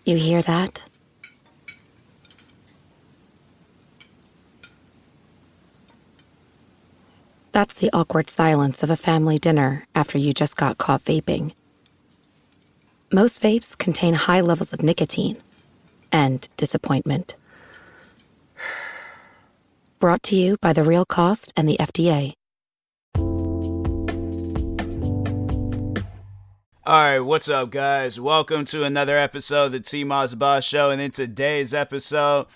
You hear that? That's the awkward silence of a family dinner after you just got caught vaping. Most vapes contain high levels of nicotine and disappointment. Brought to you by The Real Cost and the FDA. Alright, what's up, guys? Welcome to another episode of the TMossBoss Show, and in today's episode,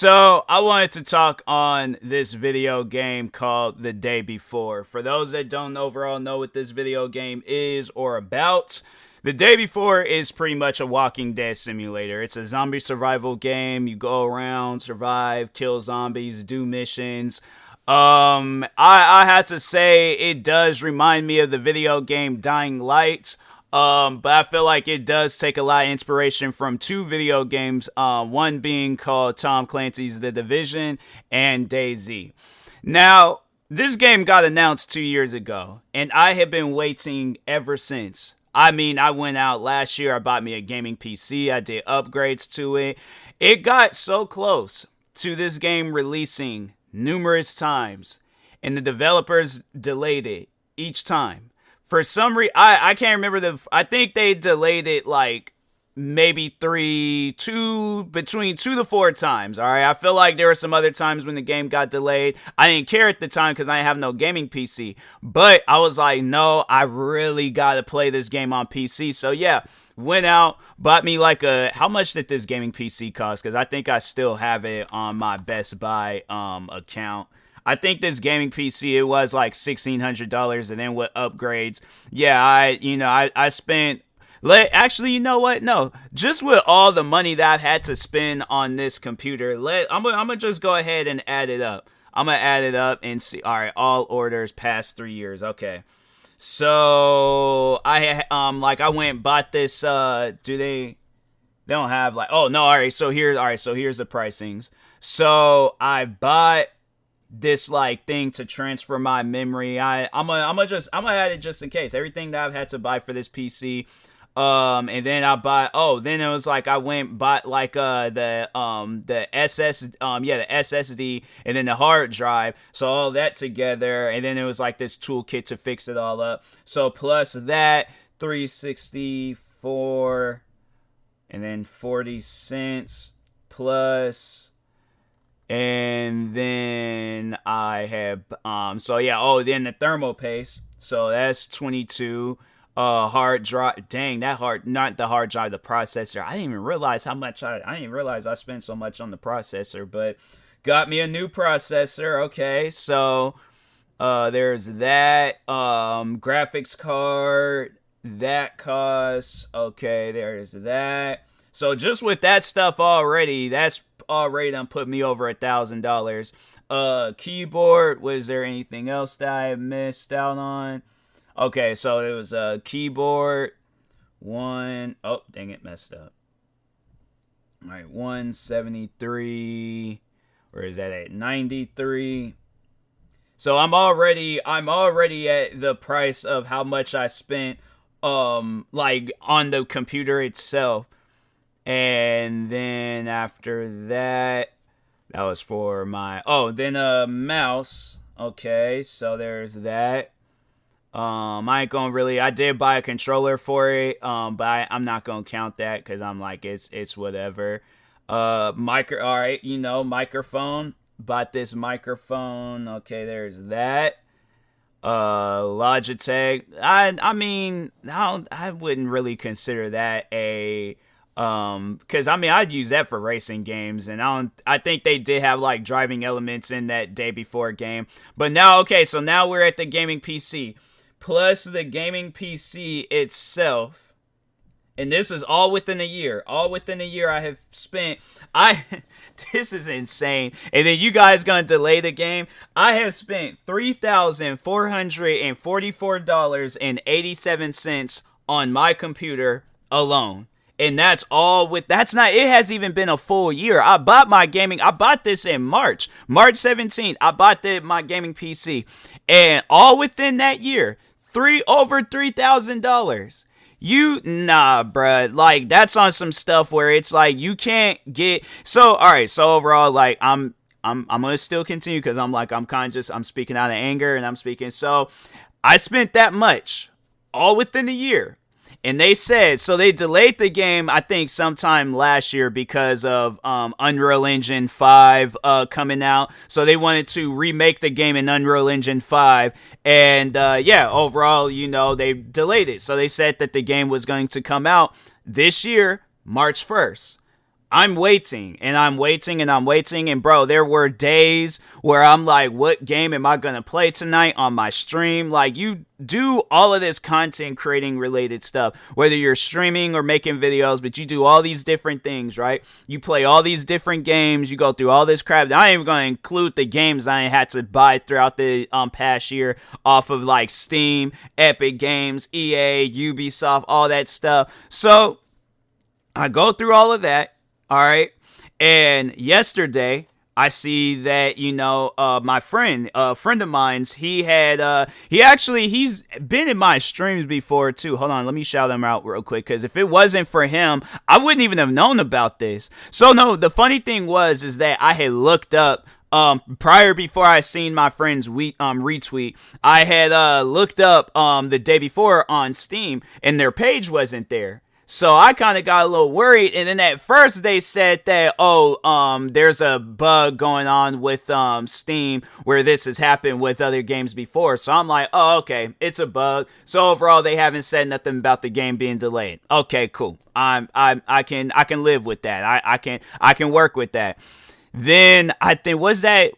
I wanted to talk on this video game called The Day Before. For those that don't overall know what this video game is or about, The Day Before is pretty much a Walking Dead simulator. It's a zombie survival game. You go around, survive, kill zombies, do missions. I had to say it does remind me of the video game Dying Light. But I feel like it does take a lot of inspiration from two video games, one being called Tom Clancy's The Division and DayZ. Now, this game got announced 2 years ago, and I have been waiting ever since. I mean, I went out last year, I bought me a gaming PC, I did upgrades to it. It got so close to this game releasing numerous times, and the developers delayed it each time. For some reason, I can't remember I think they delayed it like maybe between 2 to 4 times. All right. I feel like there were some other times when the game got delayed. I didn't care at the time because I didn't have no gaming PC, but I was like, no, I really got to play this game on PC. So yeah, went out, bought me like how much did this gaming PC cost? Because I think I still have it on my Best Buy account. I think this gaming PC, it was like $1,600, and then with upgrades, yeah, I spent, actually, you know what, no, just with all the money that I've had to spend on this computer, I'm gonna just go ahead and add it up. I'm gonna add it up and see. All right, all orders past 3 years, okay. So, I went and bought this, they don't have like, oh, no, alright, so here's the pricings. So, I bought this like thing to transfer my memory. I'm gonna add it just in case. Everything that I've had to buy for this PC. And then then it was like I went and bought like the SSD and then the hard drive. So all that together, and then it was like this toolkit to fix it all up. So plus that, $364 and then 40 cents plus. And then I have, then the thermal paste. So that's 22. Hard drive. Dang, not the hard drive, the processor. I didn't even realize I didn't realize I spent so much on the processor, but got me a new processor. Okay, so, there's that, graphics card. That costs, okay, there's that. So just with that stuff already, that's already done put me over $1,000. Keyboard, was there anything else that I missed out on? Okay, so it was a keyboard. Dang it, messed up. All right, 173. Where is that at? 93. So I'm already at the price of how much I spent like on the computer itself. And then after that was for my, then a mouse. Okay, so there's that. I did buy a controller for it, but I'm not gonna count that because I'm like, it's whatever. Microphone. Bought this microphone. Okay, there's that. Logitech. I wouldn't really consider that a, because I'd use that for racing games, and I think they did have like driving elements in that Day Before game. But now, okay, so now we're at the gaming PC. Plus the gaming PC itself, and this is all within a year. All within a year I have spent, this is insane. And then you guys gonna delay the game. I have spent $3,444.87 on my computer alone. And it hasn't even been a full year. I bought this in March 17th. I bought my gaming PC. And all within that year, over $3,000. Nah, bruh. Like, that's on some stuff where it's like you can't get. So, all right. So overall, like, I'm gonna still continue because I'm kind of just I'm speaking out of anger and I'm speaking. So I spent that much all within a year. And they said, so they delayed the game, I think, sometime last year because of Unreal Engine 5 coming out. So they wanted to remake the game in Unreal Engine 5. And yeah, overall, they delayed it. So they said that the game was going to come out this year, March 1st. I'm waiting and I'm waiting and I'm waiting. And bro, there were days where I'm like, what game am I going to play tonight on my stream? Like, you do all of this content creating related stuff, whether you're streaming or making videos, but you do all these different things, right? You play all these different games. You go through all this crap. I ain't even going to include the games I had to buy throughout the past year off of like Steam, Epic Games, EA, Ubisoft, all that stuff. So I go through all of that. All right. And yesterday, I see that, my friend, a friend of mine's, he's been in my streams before too. Hold on. Let me shout him out real quick. Cause if it wasn't for him, I wouldn't even have known about this. So no, the funny thing is that I had looked up, before I seen my friend's retweet, I had, looked up, the day before on Steam and their page wasn't there. So I kind of got a little worried, and then at first they said that, there's a bug going on with Steam where this has happened with other games before. So I'm like, oh, okay, it's a bug. So overall, they haven't said nothing about the game being delayed. Okay, cool. I can live with that. I can work with that. Then I think was that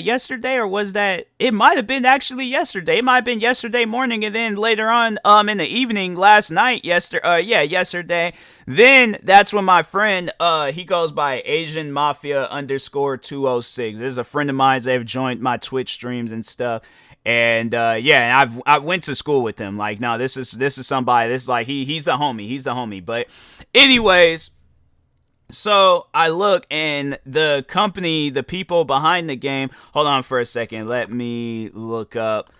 yesterday or was that it might have been actually yesterday. It might have been yesterday morning and then later on in the evening last night yesterday. Then that's when my friend he goes by Asian Mafia _206. This is a friend of mine. They've joined my Twitch streams and stuff. And I went to school with him. Like, no, this is somebody. This is like he's the homie. But anyways, so I look and the company, the people behind the game, hold on for a second. Let me look up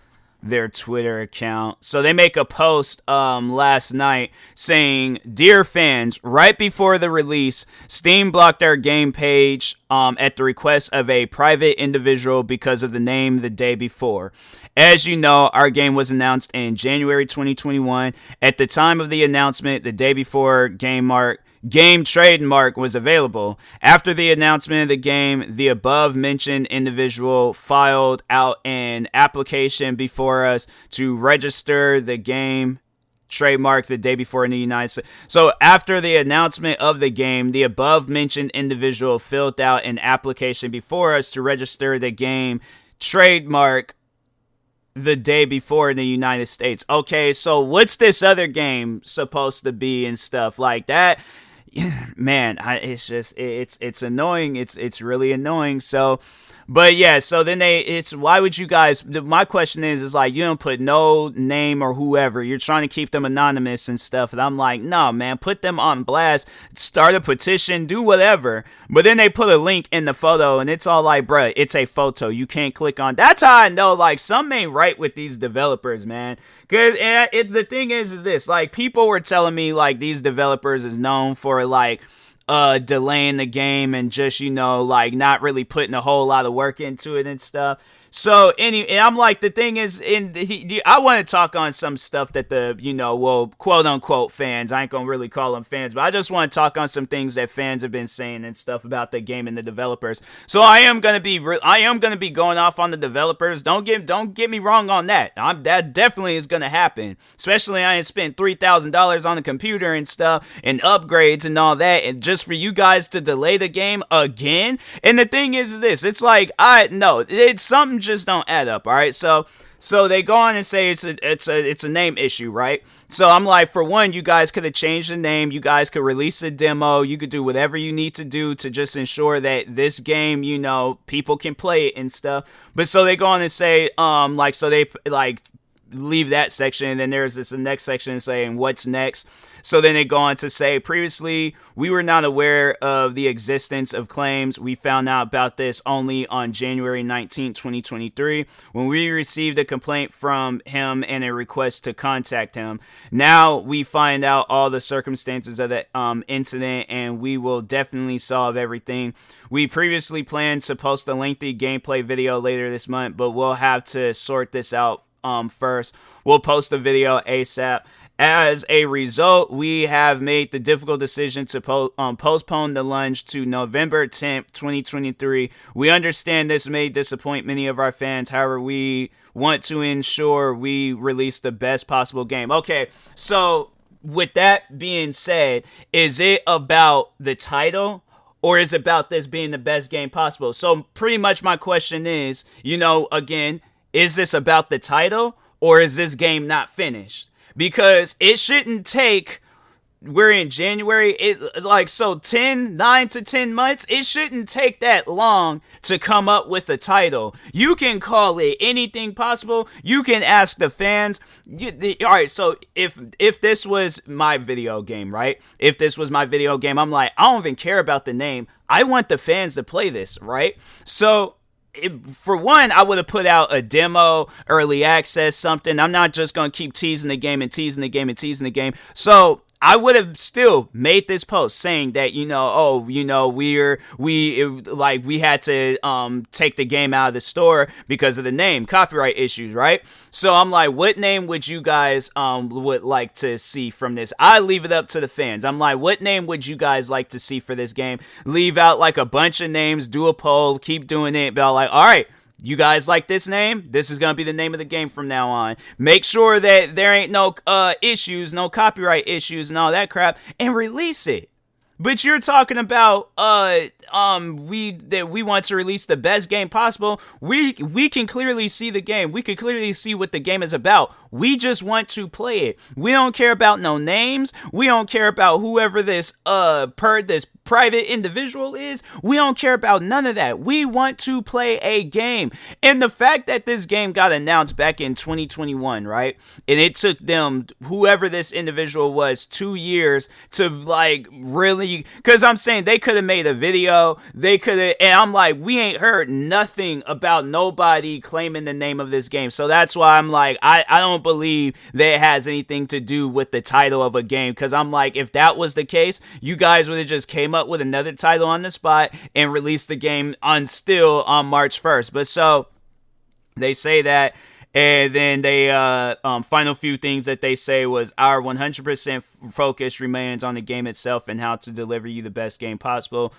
their Twitter account. So they make a post last night saying, "Dear fans, right before the release, Steam blocked our game page at the request of a private individual because of the name the day before. As you know, our game was announced in January 2021. At the time of the announcement, the day before game trademark was available. After the announcement of the game, the above mentioned individual filed out an application before us to register the game trademark the day before in the United States." So after the announcement of the game, the above mentioned individual filled out an application before us to register the game trademark the day before in the United States. Okay, so what's this other game supposed to be and stuff like that? Man, it's just it's annoying. It's really annoying. So, but yeah, so then why would you guys? My question is like, you don't put no name or whoever. You're trying to keep them anonymous and stuff. And I'm like, no, man, put them on blast. Start a petition, do whatever. But then they put a link in the photo, and it's all like, bruh, it's a photo. You can't click on. That's how I know like something ain't right with these developers, man. Cause the thing is this, like, people were telling me like these developers is known for like delaying the game and just, like not really putting a whole lot of work into it and stuff. So and I'm like, the thing is, I want to talk on some stuff that the, quote unquote fans, I ain't gonna really call them fans, but I just want to talk on some things that fans have been saying and stuff about the game and the developers. So I am gonna be going off on the developers. Don't get me wrong on that. That definitely is gonna happen. Especially I ain't spent $3,000 on a computer and stuff and upgrades and all that, and just for you guys to delay the game again. And the thing is this, it's like it's something just don't add up. All right, so they go on and say it's a name issue, right? So I'm like, for one, you guys could have changed the name, you guys could release a demo, you could do whatever you need to do to just ensure that this game, people can play it and stuff. But so they go on and say so they leave that section, and then there's the next section saying what's next. So then they go on to say, previously, we were not aware of the existence of claims. We found out about this only on January 19, 2023, when we received a complaint from him and a request to contact him. Now we find out all the circumstances of the incident, and we will definitely solve everything. We previously planned to post a lengthy gameplay video later this month, but we'll have to sort this out first. We'll post the video ASAP. As a result, we have made the difficult decision to postpone the launch to November 10th, 2023. We understand this may disappoint many of our fans. However, we want to ensure we release the best possible game. Okay, so with that being said, is it about the title, or is it about this being the best game possible? So pretty much my question is, again, is this about the title, or is this game not finished? Because it shouldn't take, we're in January, 9 to 10 months, it shouldn't take that long to come up with a title. You can call it anything possible. You can ask the fans. All right, so if this was my video game, right? If this was my video game, I'm like, I don't even care about the name. I want the fans to play this, right? So for one, I would have put out a demo, early access, something. I'm not just going to keep teasing the game and teasing the game and teasing the game. So I would have still made this post saying that, we had to take the game out of the store because of the name, copyright issues, right? So I'm like, what name would you guys would like to see from this? I leave it up to the fans. I'm like, what name would you guys like to see for this game? Leave out like a bunch of names, do a poll, keep doing it, but like, all right, you guys like this name? This is going to be the name of the game from now on. Make sure that there ain't no issues, no copyright issues and all that crap, and release it. But you're talking about we want to release the best game possible. We can clearly see the game. We can clearly see what the game is about. We just want to play it. We don't care about no names. We don't care about whoever this this private individual is. We don't care about none of that. We want to play a game. And the fact that this game got announced back in 2021, right? And it took them, whoever this individual was, 2 years to really, because I'm saying they could have made a video, they could have, and I'm like, we ain't heard nothing about nobody claiming the name of this game. So that's why I'm like, I don't believe that it has anything to do with the title of a game, because I'm like, if that was the case, you guys would have just came up with another title on the spot and released the game on March 1st. But so they say that, and then they final few things that they say was, our 100% focus remains on the game itself and how to deliver you the best game possible.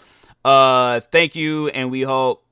Thank you, and we hope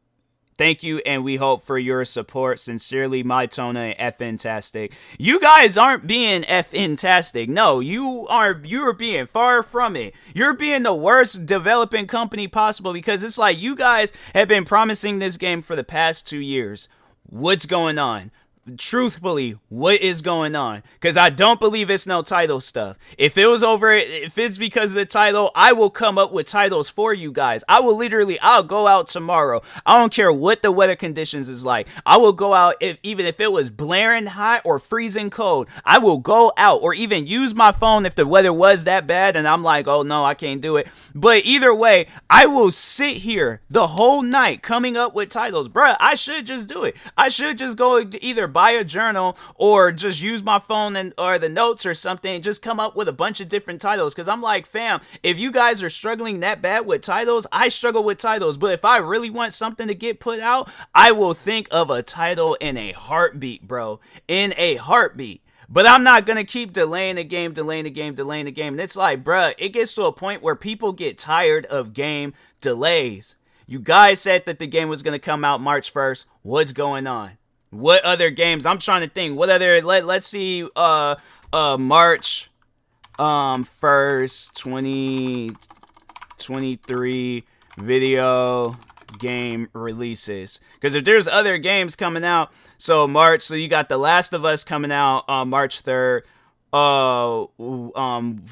for your support. Sincerely, Mytona F-Fantastic. You guys aren't being F-Fantastic. No, you are being far from it. You're being the worst developing company possible, because it's like you guys have been promising this game for the past 2 years. What's going on? Truthfully, what is going on? Because I don't believe it's no title stuff. If it's because of the title, I will come up with titles for you guys. I'll go out tomorrow. I don't care what the weather conditions is like. I will go out, even if it was blaring hot or freezing cold. I will go out, or even use my phone if the weather was that bad and I'm like, oh no, I can't do it. But either way, I will sit here the whole night coming up with titles. Bruh, I should just do it. I should just go either buy a journal or just use my phone or the notes or something and just come up with a bunch of different titles. Because I'm like, fam, if you guys are struggling that bad with titles, I struggle with titles. But if I really want something to get put out, I will think of a title in a heartbeat, bro. In a heartbeat. But I'm not going to keep delaying the game. And it's like, bruh, it gets to a point where people get tired of game delays. You guys said that the game was going to come out March 1st. What's going on? What other games? I'm trying to think. What other? Let's see. March 1st, 2023 video game releases. Because if there's other games coming out, so you got The Last of Us coming out on March 3rd. Fallen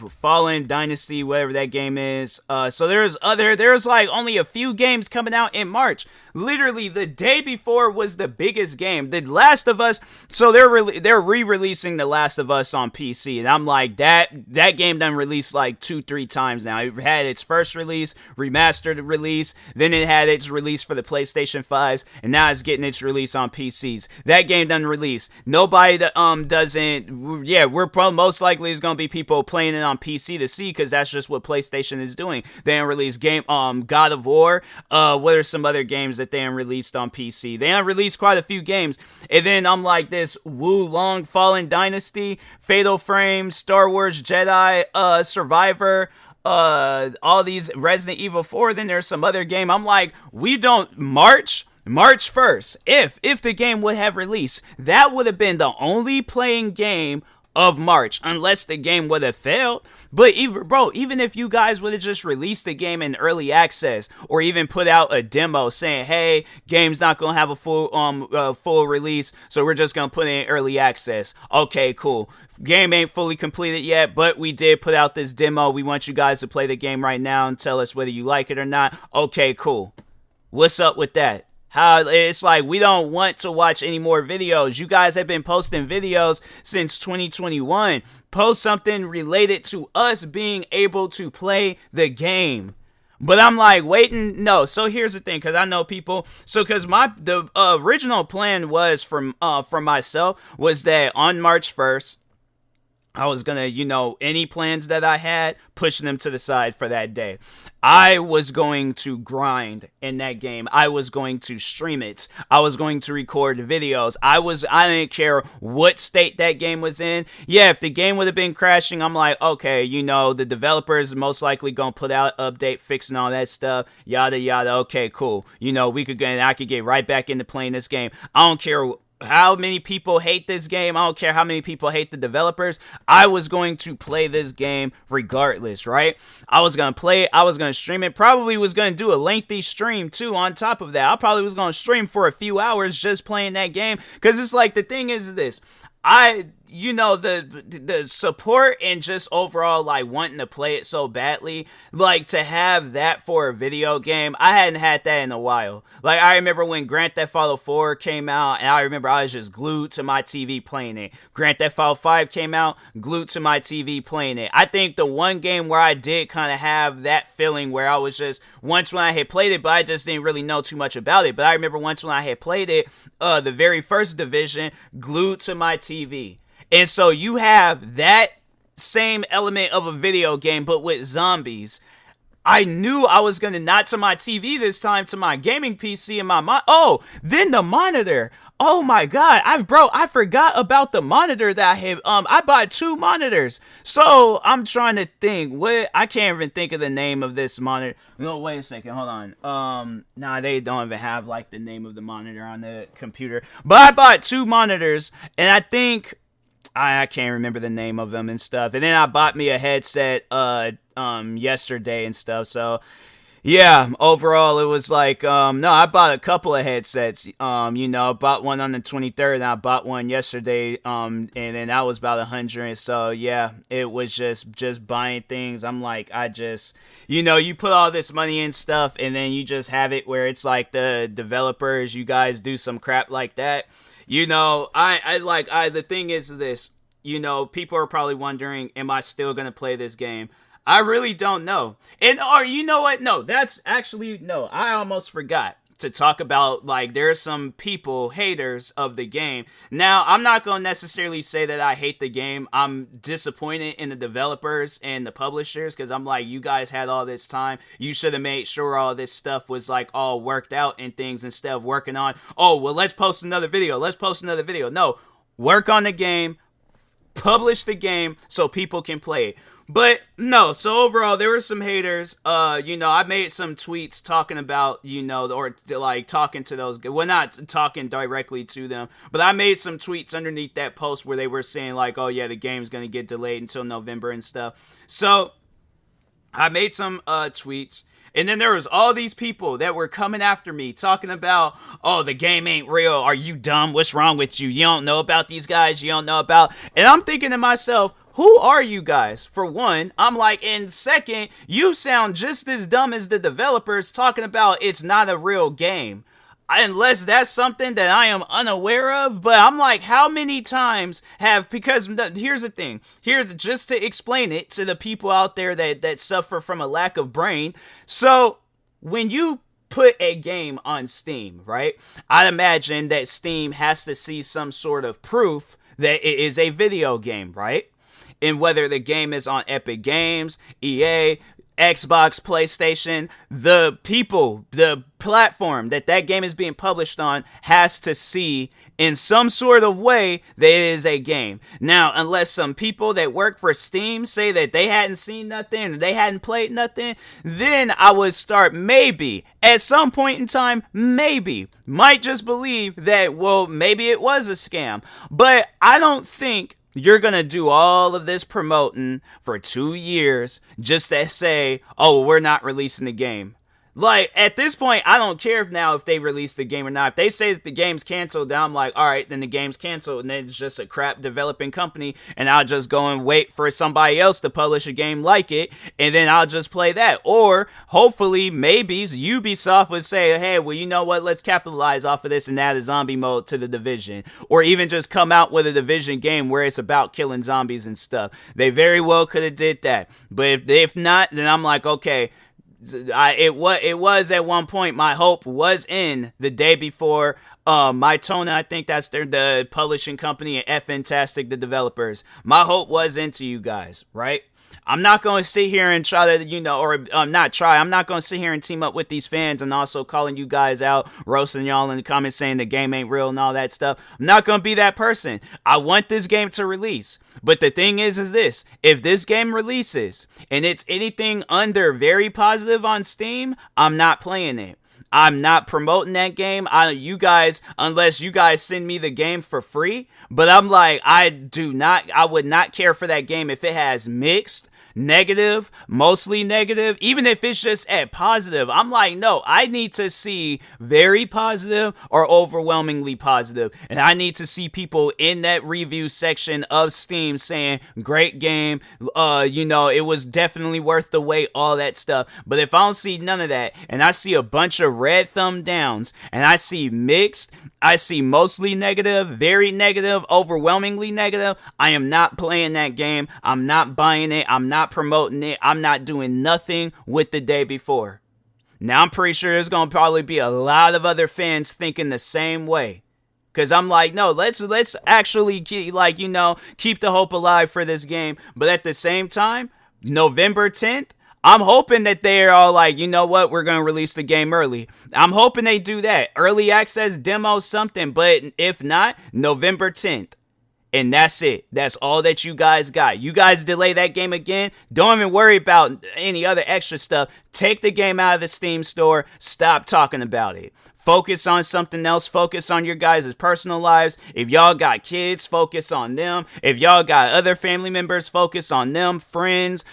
Dynasty, whatever that game is. So there's like only a few games coming out in March. Literally the day before was the biggest game, The Last of Us. So they're re-releasing The Last of Us on PC, and I'm like, that game done released like 2-3 times now. It had its first release, remastered release, then it had its release for the PlayStation 5s, and now it's getting its release on PCs. That game done release. Nobody doesn't. Yeah, we're most likely is gonna be people playing it on PC to see, because that's just what PlayStation is doing. They released game God of War. What are some other games that they released on PC? They released quite a few games, and then I'm like, this Wu Long, Fallen Dynasty, Fatal Frame, Star Wars Jedi, Survivor, all these Resident Evil 4. Then there's some other game. I'm like, we don't March 1st. If the game would have released, that would have been the only playing game of March, unless the game would have failed. But even if you guys would have just released the game in early access, or even put out a demo saying, hey, game's not gonna have a full release, so we're just gonna put it in early access. Okay, cool. Game ain't fully completed yet, but we did put out this demo. We want you guys to play the game right now and tell us whether you like it or not. Okay, cool. What's up with that? How it's like, we don't want to watch any more videos. You guys have been posting videos since 2021. Post something related to us being able to play the game. But I'm like, waiting. No. So here's the thing, because I know people. So because the original plan was for myself was that on March 1st, I was gonna, any plans that I had, pushing them to the side for that day. I was going to grind in that game. I was going to stream it. I was going to record videos. I didn't care what state that game was in. Yeah, if the game would have been crashing, I'm like, okay, the developers most likely gonna put out an update fixing all that stuff, yada yada. Okay, cool. I could get right back into playing this game. I don't care how many people hate this game. I don't care how many people hate the developers. I was going to play this game regardless, right? I was going to play it. I was going to stream it. Probably was going to do a lengthy stream too on top of that. I probably was going to stream for a few hours just playing that game, because it's like, the thing is this. The support and just overall like wanting to play it so badly, like to have that for a video game, I hadn't had that in a while. Like, I remember when Grand Theft Auto 4 came out, and I remember I was just glued to my TV playing it. Grand Theft Auto 5 came out, glued to my TV playing it. I think the one game where I did kind of have that feeling where I was just, once when I had played it, but I just didn't really know too much about it. But I remember once when I had played it, the very first Division, glued to my TV. And so you have that same element of a video game, but with zombies. I knew I was going to, not to my TV this time, to my gaming PC and then the monitor. Oh my god, I forgot about the monitor that I had. I bought 2 monitors. So I'm trying to think, I can't even think of the name of this monitor. No, wait a second, hold on. Nah, they don't even have like the name of the monitor on the computer. But I bought 2 monitors, and I think I can't remember the name of them and stuff. And then I bought me a headset yesterday and stuff. So yeah, overall it was like no, I bought a couple of headsets. Bought one on the 23rd, and I bought one yesterday. And then that was about 100. So yeah, it was just buying things. I'm like, you put all this money in stuff, and then you just have it where it's like the developers, you guys do some crap like that. The thing is this, people are probably wondering, am I still going to play this game? I really don't know. Or you know what? No, that's actually, no, I almost forgot to talk about, like, there are some people, haters of the game. Now, I'm not going to necessarily say that I hate the game. I'm disappointed in the developers and the publishers, because I'm like, you guys had all this time. You should have made sure all this stuff was, like, all worked out and things, instead of working on, let's post another video. No, work on the game, publish the game so people can play it. But no, so overall, there were some haters. I made some tweets talking about, talking to those, well, not talking directly to them, but I made some tweets underneath that post where they were saying like, oh yeah, the game's gonna get delayed until November and stuff. So I made some tweets, And then there was all these people that were coming after me talking about, oh, the game ain't real. Are you dumb? What's wrong with you? You don't know about these guys. You don't know about. And I'm thinking to myself, who are you guys? For one, I'm like, and second, you sound just as dumb as the developers talking about it's not a real game. Unless that's something that I am unaware of, but I'm like, how many times because here's the thing, here's just to explain it to the people out there that suffer from a lack of brain. So when you put a game on Steam, right, I'd imagine that Steam has to see some sort of proof that it is a video game, right? And whether the game is on Epic Games, EA, Xbox, PlayStation, the platform that game is being published on has to see in some sort of way that it is a game. Now, unless some people that work for Steam say that they hadn't seen nothing or they hadn't played nothing, then I would start maybe, at some point in time, might just believe that, well, maybe it was a scam. But I don't think you're going to do all of this promoting for 2 years just to say, oh, we're not releasing the game. Like, at this point, I don't care if they release the game or not. If they say that the game's canceled, then I'm like, all right, then the game's canceled, and then it's just a crap developing company, and I'll just go and wait for somebody else to publish a game like it, and then I'll just play that. Or, hopefully, maybe Ubisoft would say, hey, well, you know what, let's capitalize off of this and add a zombie mode to the Division. Or even just come out with a Division game where it's about killing zombies and stuff. They very well could have did that. But if not, then I'm like, okay, it was at one point, my hope was in the day before. Mytona, I think that's the publishing company, and Fantastic, the developers. My hope was into you guys, right? I'm not going to sit here and try to, I'm not going to sit here and team up with these fans and also calling you guys out, roasting y'all in the comments saying the game ain't real and all that stuff. I'm not going to be that person. I want this game to release. But the thing is this, if this game releases and it's anything under very positive on Steam, I'm not playing it. I'm not promoting that game. Unless you guys send me the game for free. But I'm like, I would not care for that game if it has mixed, negative, mostly negative, even if it's just at positive. I'm like, no, I need to see very positive or overwhelmingly positive. And I need to see people in that review section of Steam saying, great game, it was definitely worth the wait, all that stuff. But if I don't see none of that, and I see a bunch of red thumb downs, and I see mixed, I see mostly negative, very negative, overwhelmingly negative, I am not playing that game. I'm not buying it. I'm not promoting it. I'm not doing nothing with the day before. Now, I'm pretty sure there's going to probably be a lot of other fans thinking the same way. Because I'm like, no, let's actually keep the hope alive for this game. But at the same time, November 10th, I'm hoping that they're all like, you know what, we're going to release the game early. I'm hoping they do that. Early access, demo, something. But if not, November 10th. And that's it. That's all that you guys got. You guys delay that game again, don't even worry about any other extra stuff. Take the game out of the Steam store. Stop talking about it. Focus on something else. Focus on your guys' personal lives. If y'all got kids, focus on them. If y'all got other family members, focus on them. Friends,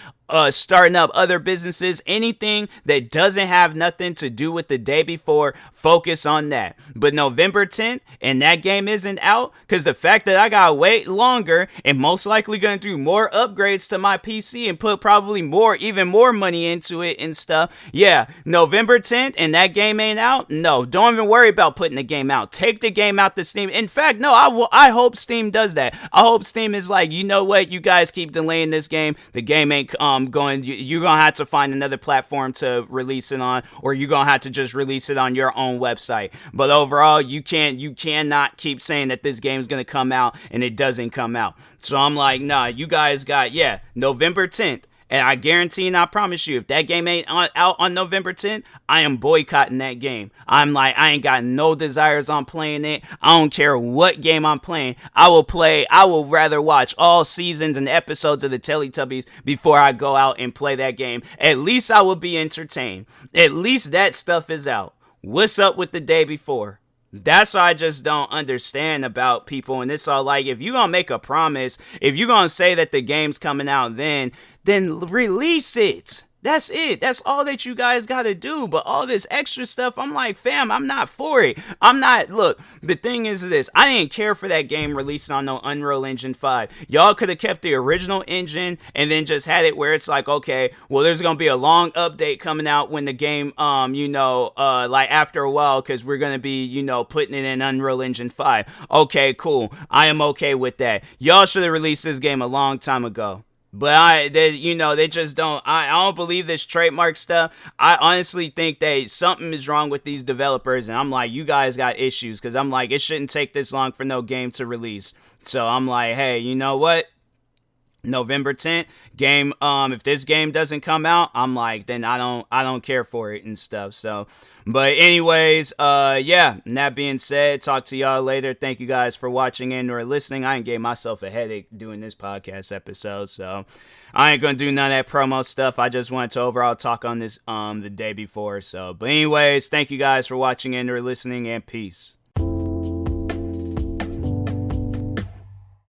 starting up other businesses, anything that doesn't have nothing to do with the day before, focus on that. But November 10th, and that game isn't out, because the fact that I gotta wait longer and most likely gonna do more upgrades to my PC and put probably even more money into it and stuff. Yeah, November 10th, and that game ain't out? No, don't even worry about putting the game out. Take the game out to Steam. In fact, no, I hope Steam does that. I hope Steam is like, you know what, you guys keep delaying this game. The game ain't you're gonna have to find another platform to release it on, or you're gonna have to just release it on your own website. But overall, you cannot keep saying that this game's gonna come out and it doesn't come out. So I'm like, nah, you guys got, November 10th. And I guarantee and I promise you, if that game ain't out on November 10th, I am boycotting that game. I'm like, I ain't got no desires on playing it. I don't care what game I'm playing. I will rather watch all seasons and episodes of the Teletubbies before I go out and play that game. At least I will be entertained. At least that stuff is out. What's up with the day before? That's what I just don't understand about people. And it's all like, if you're going to make a promise, if you're going to say that the game's coming out then release it. That's it. That's all that you guys gotta do. But all this extra stuff, I'm like, fam, I'm not for it. I'm not. Look, the thing is this. I didn't care for that game releasing on no Unreal Engine 5. Y'all could have kept the original engine and then just had it where it's like, okay, well, there's gonna be a long update coming out when the game, like after a while, because we're gonna be, putting it in Unreal Engine 5. Okay, cool. I am okay with that. Y'all should have released this game a long time ago. But they just don't. I don't believe this trademark stuff. I honestly think that something is wrong with these developers, and I'm like, you guys got issues, because I'm like, it shouldn't take this long for no game to release. So I'm like, hey, you know what? November 10th game. If this game doesn't come out, I'm like, then I don't care for it and stuff. So, but anyways, yeah. And that being said, talk to y'all later. Thank you guys for watching and or listening. I ain't gave myself a headache doing this podcast episode, so I ain't gonna do none of that promo stuff. I just wanted to overall talk on this the day before. So, but anyways, thank you guys for watching and or listening, and peace.